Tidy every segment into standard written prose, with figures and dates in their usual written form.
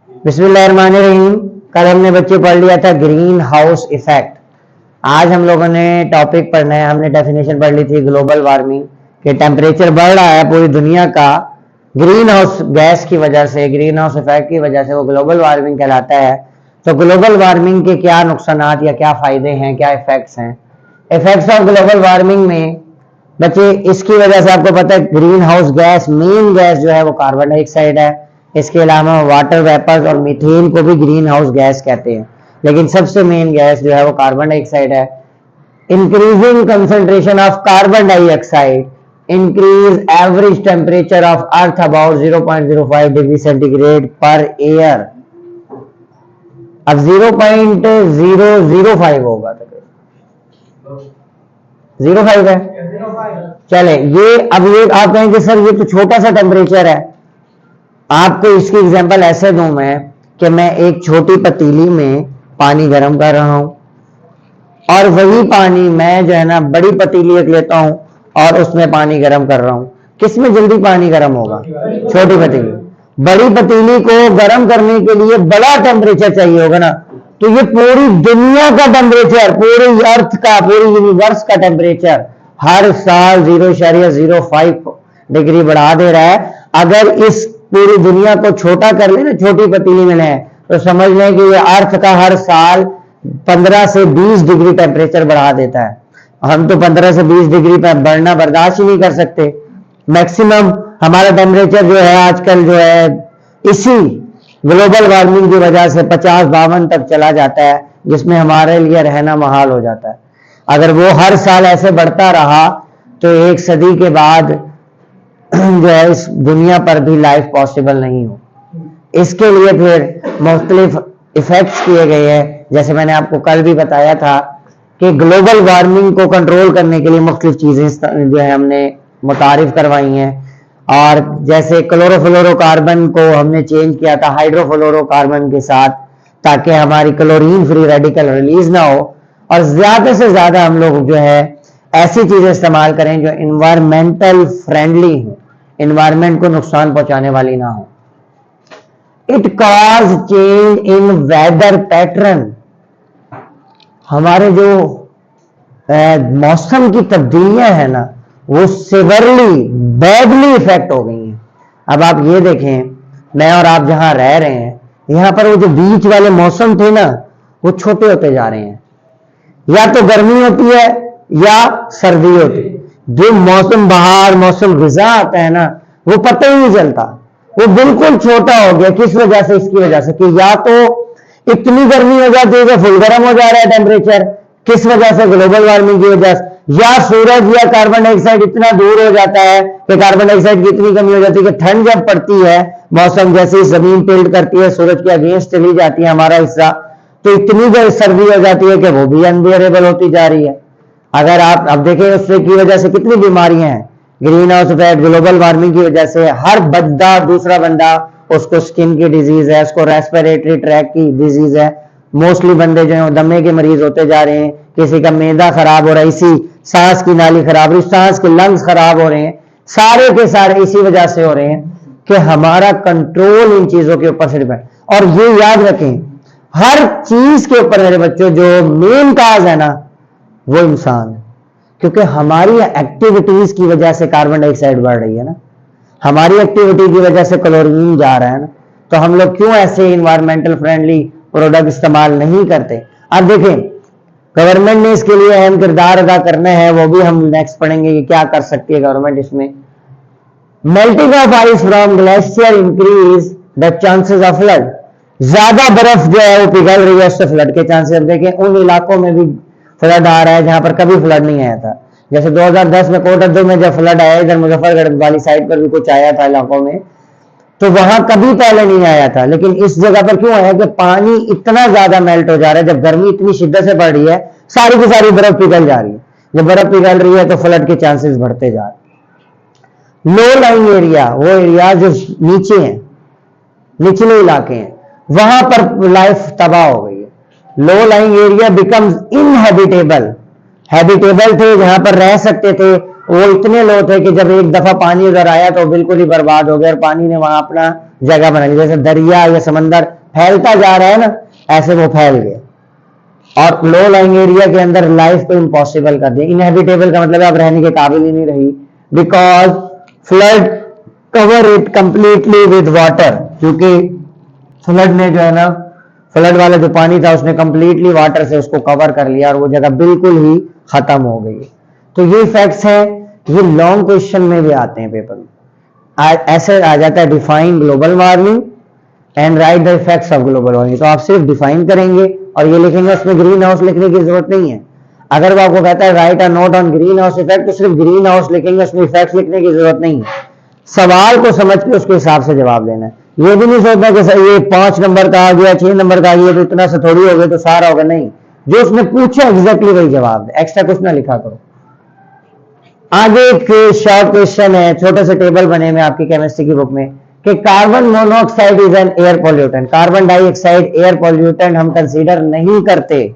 बिस्मिल्लाहिर्रहमानिर्रहीम। कल हमने बच्चे पढ़ लिया था ग्रीन हाउस इफेक्ट। आज हम लोगों ने टॉपिक पढ़ना है। हमने डेफिनेशन पढ़ ली थी ग्लोबल वार्मिंग के टेम्परेचर बढ़ रहा है पूरी दुनिया का ग्रीन हाउस गैस की वजह से, ग्रीन हाउस इफेक्ट की वजह से, वो ग्लोबल वार्मिंग कहलाता है। तो ग्लोबल वार्मिंग के क्या नुकसानात या क्या फायदे हैं, क्या इफेक्ट्स हैं। इफेक्ट्स ऑफ ग्लोबल वार्मिंग में बच्चे इसकी वजह से आपको पता है green house gas, main gas जो है वो कार्बन डाइऑक्साइड है। इसके अलावा वाटर वेपर्स और मीथेन को भी ग्रीन हाउस गैस कहते हैं, लेकिन सबसे मेन गैस जो है वो कार्बन डाइऑक्साइड है। Increasing concentration of carbon dioxide increase average temperature of earth about 0.05 degree centigrade per year. अब 0.005 होगा तो 0.5 है। चले ये अब ये आप कहेंगे सर ये तो छोटा सा टेम्परेचर है। आपको इसकी एग्जांपल ऐसे दूं मैं कि मैं एक छोटी पतीली में पानी गर्म कर रहा हूं और वही पानी मैं जो है ना बड़ी पतीली एक लेता हूं और उसमें पानी गर्म कर रहा हूं। किसमें जल्दी पानी गर्म होगा? छोटी पतीली। बड़ी पतीली को गर्म करने के लिए बड़ा टेम्परेचर चाहिए होगा ना। तो ये पूरी दुनिया का टेम्परेचर, पूरी अर्थ का, पूरी यूनिवर्स का टेम्परेचर हर साल 0.05 डिग्री बढ़ा दे रहा है। अगर इस पूरी दुनिया को छोटा कर ले ना, छोटी पतीली में लें, तो समझ लें कि ये अर्थ का हर साल 15 से 20 डिग्री टेम्परेचर बढ़ा देता है। हम तो 15 से 20 डिग्री पर बढ़ना बर्दाश्त ही नहीं कर सकते। मैक्सिमम हमारा टेम्परेचर जो है आजकल जो है इसी ग्लोबल वार्मिंग की वजह से 50-52 तक चला जाता है, जिसमें हमारे लिए रहना मुहाल हो जाता है। अगर वो हर साल ऐसे बढ़ता रहा तो एक सदी के बाद जो है इस दुनिया पर भी लाइफ पॉसिबल नहीं हो। इसके लिए फिर मुख्तलिफ इफेक्ट्स किए गए हैं। जैसे मैंने आपको कल भी बताया था कि ग्लोबल वार्मिंग को कंट्रोल करने के लिए मुख्तलिफ चीजें जो है हमने मुतारिफ करवाई हैं। और जैसे क्लोरोफ्लोरोकार्बन को हमने चेंज किया था हाइड्रोफ्लोरोकार्बन के साथ, ताकि हमारी क्लोरीन फ्री रेडिकल रिलीज ना हो। और ज्यादा से ज्यादा हम लोग जो है ऐसी चीजें इस्तेमाल करें जो इन्वायरमेंटल फ्रेंडली हो, इन्वायरमेंट को नुकसान पहुंचाने वाली ना हो। It cause change in weather pattern. हमारे जो मौसम की तब्दीलियां हैं ना, वो सिवरली बैडली इफेक्ट हो गई हैं। अब आप ये देखें, मैं और आप जहां रह रहे हैं, यहां पर वो जो बीच वाले मौसम थे ना, वो छोटे होते जा रहे हैं। या तो गर्मी होती है या सर्दी होती है। जो मौसम बहार, मौसम ग़िज़ा आता है ना, वो पता ही नहीं चलता, वो बिल्कुल छोटा हो गया। किस वजह से? इसकी वजह से कि या तो इतनी गर्मी हो जाती है कि फुल गर्म हो जा रहा है टेम्परेचर, किस वजह से? ग्लोबल वार्मिंग की वजह से। या सूरज या कार्बन डाइऑक्साइड इतना दूर हो जाता है कि कार्बन डाइऑक्साइड की इतनी कमी हो जाती है कि ठंड जब पड़ती है, मौसम जैसे ही जमीन टिल्ट करती है, सूरज के अगेंस्ट चली जाती है हमारा हिस्सा, तो इतनी जो सर्दी हो जाती है कि वो भी अनबियरेबल होती जा रही है। अगर आप अब देखें उससे की वजह से कितनी बीमारियां हैं। Green house effect, global warming की वजह से हर बंदा, दूसरा बंदा, उसको स्किन की डिजीज है, उसको रेस्पिरेटरी ट्रैक की डिजीज है। मोस्टली बंदे जो है दमे के मरीज होते जा रहे हैं। किसी का मैदा खराब हो रहा है, इसी सांस की नाली खराब हो रही, सांस के लंग्स खराब हो रहे हैं। सारे के सारे इसी वजह से हो रहे हैं कि हमारा कंट्रोल इन चीजों के ऊपर से डिपेंड। और ये याद रखें, हर चीज के ऊपर मेरे बच्चों जो मेन काज है ना, वो इंसान है। क्योंकि हमारी एक्टिविटीज की वजह से कार्बन डाइऑक्साइड बढ़ रही है ना, हमारी एक्टिविटी की वजह से क्लोरीन जा रहा है ना। तो हम लोग क्यों ऐसे इन्वायरमेंटल फ्रेंडली प्रोडक्ट इस्तेमाल नहीं करते? अब देखें, गवर्नमेंट ने इसके लिए अहम किरदार अदा करना है, वो भी हम नेक्स्ट पढ़ेंगे कि क्या कर सकती है गवर्नमेंट इसमें। Melting of ice from glacier increase the chances of flood. ज्यादा बर्फ जो है वो पिघल रही है, उससे फ्लड के चांसेस। अब देखें उन इलाकों में भी फ्लड आ रहा है जहां पर कभी फ्लड नहीं आया था। जैसे 2010 में कोटद्दू में जब फ्लड आया, इधर मुजफ्फरगढ़ वाली साइड पर भी कुछ आया था इलाकों में, तो वहां कभी पहले नहीं आया था। लेकिन इस जगह पर क्यों आया कि पानी इतना ज्यादा मेल्ट हो जा रहा है। जब गर्मी इतनी शिद्दत से बढ़ रही है, सारी की सारी बर्फ पिघल जा रही है। जब बर्फ पिघल रही है तो फ्लड के चांसेस बढ़ते जा रहे हैं। लो लाइंग एरिया, वो एरिया जो नीचे हैं, निचले इलाके हैं, वहां पर लाइफ तबाह हो गई है। Low lying area becomes inhabitable. Habitable थे, जहां पर रह सकते थे, वो इतने लो थे कि जब एक दफा पानी उधर आया तो बिल्कुल ही बर्बाद हो गया और पानी ने वहां अपना जगह बना ली, जैसे दरिया या समंदर फैलता जा रहा है ना, ऐसे वो फैल गया और लो लाइंग एरिया के अंदर लाइफ को इम्पॉसिबल कर दिया। इनहेबिटेबल का मतलब है आप रहने के काबिल ही नहीं रही, because flood cover it completely with water, क्योंकि फ्लड ने जो है ना, फ्लड वाला जो पानी था उसने कंप्लीटली वाटर से उसको कवर कर लिया और वो जगह बिल्कुल ही खत्म हो गई। तो ये फैक्ट्स हैं, ये लॉन्ग क्वेश्चन में भी आते हैं पेपर में। ऐसे आ जाता है define global warming and right the effects of global warming. तो आप सिर्फ डिफाइन करेंगे और ये लिखेंगे, उसमें ग्रीन हाउस लिखने की जरूरत नहीं है। अगर वो आपको कहता है right a note on green house effect, तो सिर्फ ग्रीन हाउस लिखेंगे, उसमें इफेक्ट्स लिखने की जरूरत नहीं है। सवाल को समझ के उसके हिसाब से जवाब देना है। ये भी नहीं सोचना कि सर ये 5 नंबर का आ गया, 6 नंबर का आ गया तो इतना से थोड़ी हो गया तो सारा होगा, नहीं, जो उसने पूछा एग्जैक्टली वही जवाब दे, एक्स्ट्रा कुछ ना लिखा करो। आगे एक शॉर्ट क्वेश्चन है, छोटे से टेबल बने हुए आपकी केमिस्ट्री की बुक में, कि carbon monoxide is an air pollutant. Carbon dioxide air pollutant हम कंसीडर नहीं करते।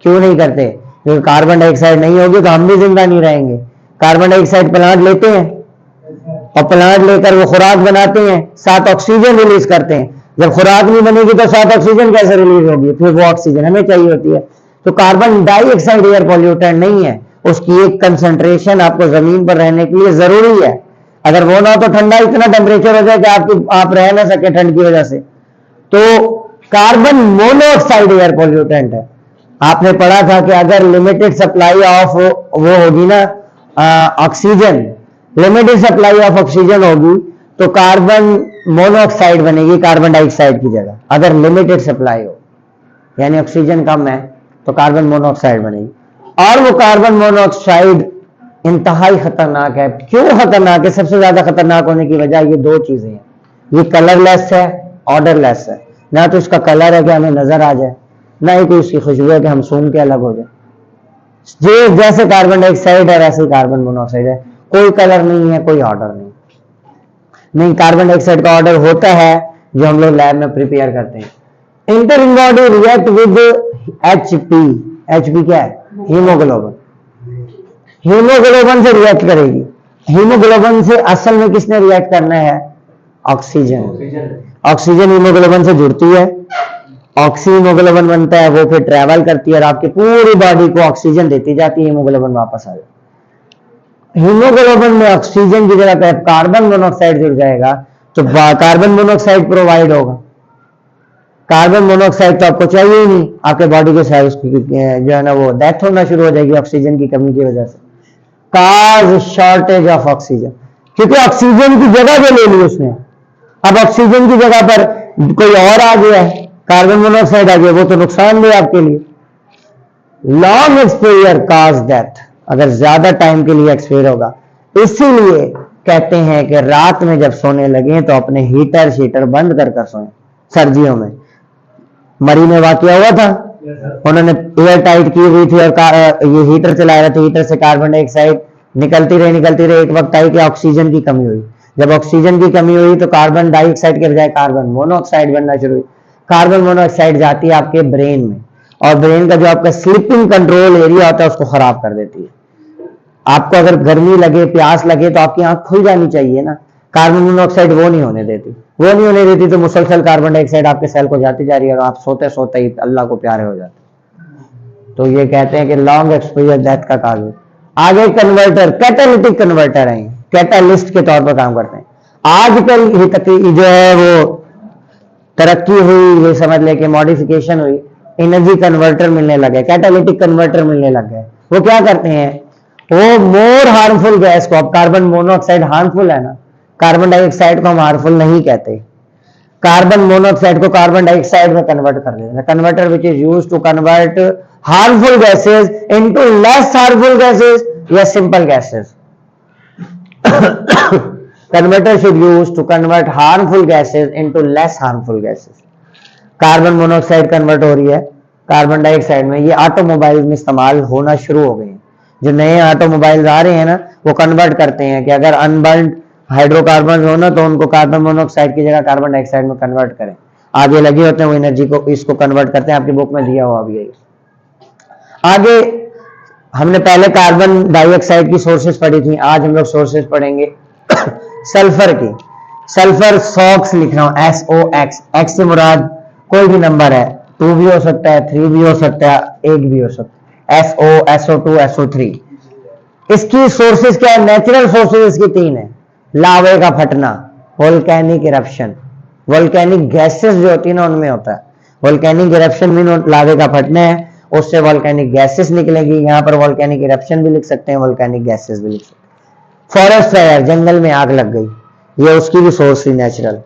क्यों नहीं करते? क्योंकि कार्बन डाइऑक्साइड नहीं होगी तो हम भी जिंदा नहीं रहेंगे। कार्बन डाइऑक्साइड प्लांट लेते हैं और प्लांट लेकर वो खुराक बनाते हैं, साथ ऑक्सीजन रिलीज करते हैं। जब खुराक नहीं बनेगी तो साथ ऑक्सीजन कैसे रिलीज होगी? फिर वो ऑक्सीजन हमें चाहिए होती है। तो कार्बन डाइऑक्साइड एयर पॉल्यूटेंट नहीं है, उसकी एक कंसंट्रेशन आपको जमीन पर रहने के लिए जरूरी है। अगर वो ना हो तो ठंडा इतना टेम्परेचर हो जाए कि आप रह ना सके ठंड की वजह से। तो कार्बन मोनोऑक्साइड एयर पॉल्यूटेंट है। आपने पढ़ा था कि अगर लिमिटेड सप्लाई ऑफ वो होगी ना oxygen, limited supply of oxygen होगी तो कार्बन मोनोऑक्साइड बनेगी कार्बन डाइऑक्साइड की जगह। अगर लिमिटेड सप्लाई हो यानी ऑक्सीजन कम है तो कार्बन मोनोऑक्साइड बनेगी। और वो कार्बन मोनोऑक्साइड इंतहाई खतरनाक है। क्यों खतरनाक है? सबसे ज्यादा खतरनाक होने की वजह ये दो चीजें हैं, ये कलरलेस है, ऑर्डरलेस है। ना तो इसका कलर है कि हमें नजर आ जाए, ना ही कोई उसकी खुशबू है कि हम सूंघ के अलग हो जाए। जैसे कार्बन डाइऑक्साइड है वैसे ही कार्बन मोनोऑक्साइड है, कोई कलर नहीं है, कोई ऑर्डर नहीं। कार्बन डाइऑक्साइड का ऑर्डर होता है जो हम लोग लैब में प्रिपेयर करते हैं। Entering body react with HP। HP क्या है? हीमोग्लोबिन। हीमोग्लोबिन से रिएक्ट करेगी। हीमोग्लोबिन से असल में किसने रिएक्ट करना है? ऑक्सीजन। ऑक्सीजन हीमोग्लोबिन से जुड़ती है, ऑक्सी हीमोग्लोबिन बनता है, वो फिर ट्रेवल करती है और आपकी पूरी बॉडी को ऑक्सीजन देती जाती है, हीमोग्लोबिन वापस आ जाए। हीमोग्लोबिन में ऑक्सीजन की जगह पे कार्बन मोनोऑक्साइड जुड़ जाएगा तो कार्बन मोनोऑक्साइड प्रोवाइड होगा। कार्बन मोनोऑक्साइड तो आपको चाहिए ही नहीं, आपके बॉडी के साथ जो है ना वो डेथ होना शुरू हो जाएगी ऑक्सीजन की कमी की वजह से। काज शॉर्टेज ऑफ ऑक्सीजन, क्योंकि ऑक्सीजन की जगह जो ले ली उसने, अब ऑक्सीजन की जगह पर कोई और आ गया है, कार्बन मोनोऑक्साइड आ गया, वो तो नुकसान भी आपके लिए। लॉन्ग एक्सपोजर काज डेथ, अगर ज्यादा टाइम के लिए एक्सपोजर होगा। इसीलिए कहते हैं कि रात में जब सोने लगे तो अपने हीटर शीटर बंद कर सोएं। सर्दियों में मरी में वाकया हुआ था, उन्होंने एयर टाइट की हुई थी और ये हीटर चला रहे थे, हीटर से कार्बन डाइऑक्साइड निकलती रही। एक वक्त आई कि ऑक्सीजन की कमी हुई। जब ऑक्सीजन की कमी हुई तो कार्बन डाइऑक्साइड के बजाय कार्बन मोनोऑक्साइड बनना शुरू हुई। कार्बन मोनोऑक्साइड जाती है आपके ब्रेन में और ब्रेन का जो आपका स्लीपिंग कंट्रोल एरिया होता है उसको खराब कर देती है। आपको अगर गर्मी लगे, प्यास लगे तो आपकी आंख खुल जानी चाहिए ना, कार्बन मोनोऑक्साइड वो नहीं होने देती। तो मुसलसल कार्बन डाइऑक्साइड आपके सेल को जाती जा रही है और आप सोते सोते ही अल्लाह को प्यारे हो जाते। तो ये कहते हैं कि लॉन्ग एक्सपोजर डेथ का कारण। आगे कन्वर्टर, कैटालिटिक कन्वर्टर है, कैटालिस्ट के तौर पर काम करते हैं। आजकल जो है वो तरक्की हुई, ये समझ ले कि मॉडिफिकेशन हुई, एनर्जी कन्वर्टर मिलने लगे, कैटालिटिक कन्वर्टर मिलने लग गए। वो क्या करते हैं? वो मोर हार्मफुल गैस को, अब कार्बन मोनोऑक्साइड हार्मफुल है ना, कार्बन डाइऑक्साइड को हम हार्मफुल नहीं कहते, कार्बन मोनोऑक्साइड को कार्बन डाइऑक्साइड में कन्वर्ट कर देते हैं। Converter which is used to convert harmful gases into less harmful gases या simple gases. Converter should use to convert harmful gases into less harmful gases. Carbon monoxide convert हो रही है carbon dioxide में, ये automobile में इस्तेमाल होना शुरू हो गए हैं। जो नए ऑटोमोबाइल आ रहे हैं ना, वो कन्वर्ट करते हैं कि अगर अनबर्न्ड हाइड्रोकार्बन हो ना तो उनको कार्बन मोनोऑक्साइड की जगह कार्बन डाइऑक्साइड में कन्वर्ट करें। आगे लगे होते हैं वो एनर्जी को, इसको कन्वर्ट करते हैं। आपकी बुक में दिया हुआ भी है। आगे हमने पहले कार्बन डाइऑक्साइड की सोर्सेस पढ़ी थी, आज हम लोग सोर्सेस पढ़ेंगे सल्फर की। सल्फर सॉक्स लिख रहा हूं, SOX, एक्स से मुराद कोई भी नंबर है, 2 भी हो सकता है, 3 भी हो सकता है, 1 भी हो सकता है, SO, SO2, SO3। इसकी सोर्सेज क्या है? नेचुरल सोर्सेज इसकी 3 है। लावे का फटना, वोल्केनिक इरप्शन, वोल्केनिक गैसेस जो होती है ना उनमें होता है। वोल्केनिक इरप्शन भी लावे का फटना है, उससे वोल्केनिक गैसेस निकलेगी। यहां पर वोल्केनिक इरप्शन भी लिख सकते हैं, वोल्केनिक गैसेस भी लिख सकते हैं। फॉरेस्ट फायर, जंगल में आग लग गई, ये उसकी भी सोर्स थी natural.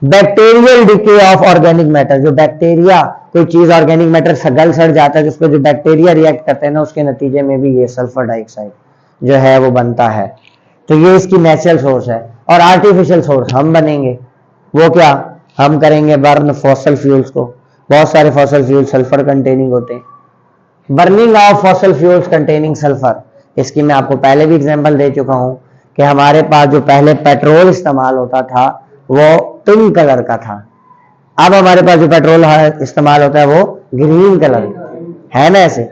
Bacterial decay of organic matter, जो बैक्टीरिया कोई चीज ऑर्गेनिक मैटर गल सड़ जाता है, जिसको जो बैक्टीरिया रिएक्ट करते हैं ना, उसके नतीजे में भी ये सल्फर डाइऑक्साइड जो है वो बनता है। तो ये इसकी नेचुरल सोर्स है। और आर्टिफिशियल सोर्स हम बनेंगे, वो क्या? हम करेंगे बर्न फॉसल फ्यूल्स को। बहुत सारे फॉसल फ्यूल सल्फर कंटेनिंग होते हैं। Burning of fossil fuels containing sulphur, इसकी मैं आपको पहले भी एग्जांपल दे चुका हूं कि हमारे पास जो पहले पेट्रोल इस्तेमाल होता था वो पिंक कलर का था, अब हमारे पास जो पेट्रोल इस्तेमाल होता है वो ग्रीन कलर है ना। ऐसे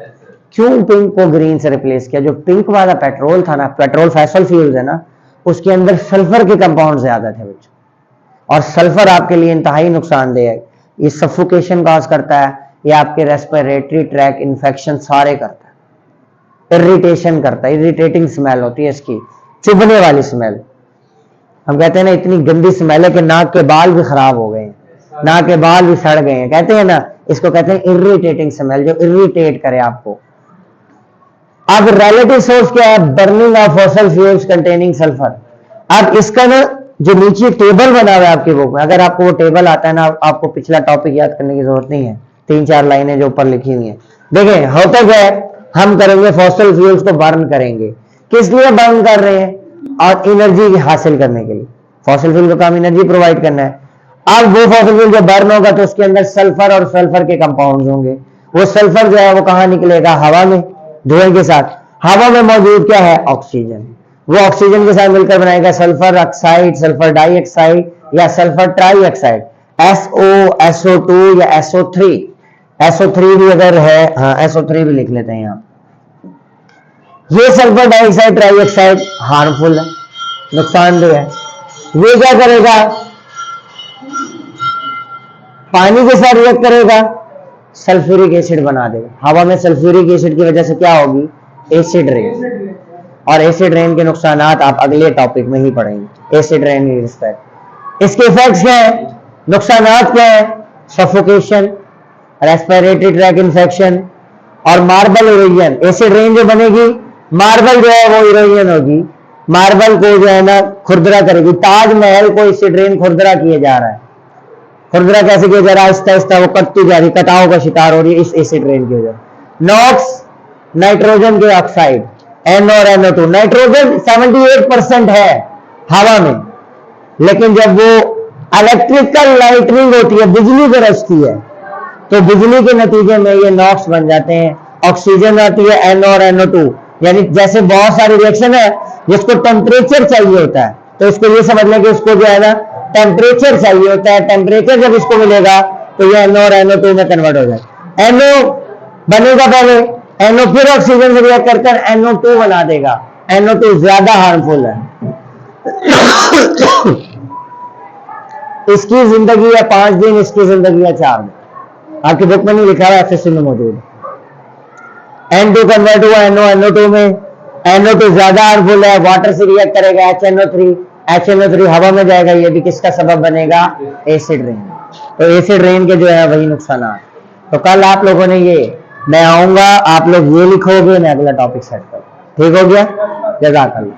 क्यों पिंक को ग्रीन से रिप्लेस किया? जो पिंक वाला पेट्रोल था ना, पेट्रोल फॉसल फ्यूल्स है ना, उसके अंदर सल्फर के कंपाउंड ज्यादा थे बच्चों, और सल्फर आपके लिए इंतहाई नुकसानदेह है। ये सफोकेशन कॉज करता है, ये आपके रेस्पिरेटरी ट्रैक इन्फेक्शन सारे करता है, इरिटेशन करता है, इरिटेटिंग स्मेल होती है इसकी, चुभने वाली स्मेल। हम कहते हैं ना इतनी गंदी स्मेल है कि नाक के बाल भी खराब हो गए हैं, नाक के बाल भी सड़ गए हैं, कहते हैं ना, इसको कहते हैं इरिटेटिंग स्मेल, जो इरिटेट करे आपको। अब रिलेटिव सोर्स क्या है? Burning of fossil fuels containing sulphur. अब इसका ना जो नीचे टेबल बना हुआ है आपकी बुक में, अगर आपको वो टेबल आता है ना, आपको पिछला टॉपिक याद करने की जरूरत नहीं है, 3-4 लाइनें जो ऊपर लिखी हुई हैं। देखें होता क्या है, हम करेंगे फॉसल फ्यूल्स को बर्न करेंगे। किस लिए बर्न कर रहे हैं? और एनर्जी हासिल करने के लिए। फॉसल फ्यूल का काम एनर्जी प्रोवाइड करना है। अब वो फॉसल फ्यूल जब बर्न होगा तो उसके अंदर सल्फर और सल्फर के कंपाउंड्स होंगे। वो सल्फर जो है वो कहां निकलेगा? हवा में, धुएं के साथ। हवा में मौजूद क्या है? ऑक्सीजन। वो ऑक्सीजन के साथ मिलकर बनाएगा सल्फर ऑक्साइड, सल्फर डाइऑक्साइड या सल्फर ट्राइऑक्साइड, SO, SO2 या SO3। SO3 भी अगर है, हाँ SO3 भी लिख लेते हैं यहां। ये सल्फर डाइऑक्साइड ट्राइऑक्साइड हार्मफुल है, नुकसानदेह है। ये क्या करेगा? पानी के साथ रिएक्ट करेगा, सल्फ्यूरिक एसिड बना देगा। हवा में सल्फ्यूरिक एसिड की वजह से क्या होगी? Acid rain. और एसिड रेन के नुकसान आप अगले टॉपिक में ही पढ़ेंगे, एसिड रेन की रिस्पेक्ट। इसके इफेक्ट्स क्या है? नुकसान क्या है? सफोकेशन, रेस्पिरेटरी ट्रैक इन्फेक्शन और मार्बल इरोजन। एसिड रेन जो बनेगी, मार्बल जो है वो इरोजन होगी, मार्बल को जो है ना खुरदरा करेगी। ताजमहल को एसिड रेन खुरदरा किया जा रहा है। खुरदरा कैसे किया जा रहा है? आहिस्ता आहिस्ता वो कटती जा रही, कटाव का शिकार हो रही है इस एसिड रेन की वजह। नॉक्स, नाइट्रोजन के ऑक्साइड, N और NO2। नाइट्रोजन 78% है हवा में, लेकिन जब वो इलेक्ट्रिकल लाइटनिंग होती है, बिजली बरसती है, तो बिजली के नतीजे में ये नॉक्स बन जाते हैं। ऑक्सीजन आती है N और NO2, यानी जैसे बहुत सारी रिएक्शन है जिसको टेम्परेचर चाहिए होता है, तो इसको ये समझ लें कि इसको जो है ना टेम्परेचर चाहिए होता है। टेम्परेचर जब इसको मिलेगा तो ये NO और NO2 में कन्वर्ट हो जाएगा। NO बनेगा पहले, NO फिर ऑक्सीजन से रिएक्ट कर NO2 बना देगा। NO2 ज्यादा हार्मफुल है। इसकी जिंदगी है 5 दिन, इसकी जिंदगी है 4 दिन। आपकी बुक में नहीं लिखा हुआ, FSC में मौजूद है। N2 कन्वर्ट हुआ NO2 में, NO2 ज्यादा हार्मफुल है, वाटर से रिएक्ट करेगा HNO3, HNO3 हवा में जाएगा। ये भी किसका सबब बनेगा? Acid rain. तो एसिड रेन के जो है वही नुकसान। तो कल आप लोगों ने ये, मैं आऊंगा, आप लोग ये लिखोगे, मैं अगला टॉपिक सेट करूँ। ठीक हो गया? जज़ाकल्लाह।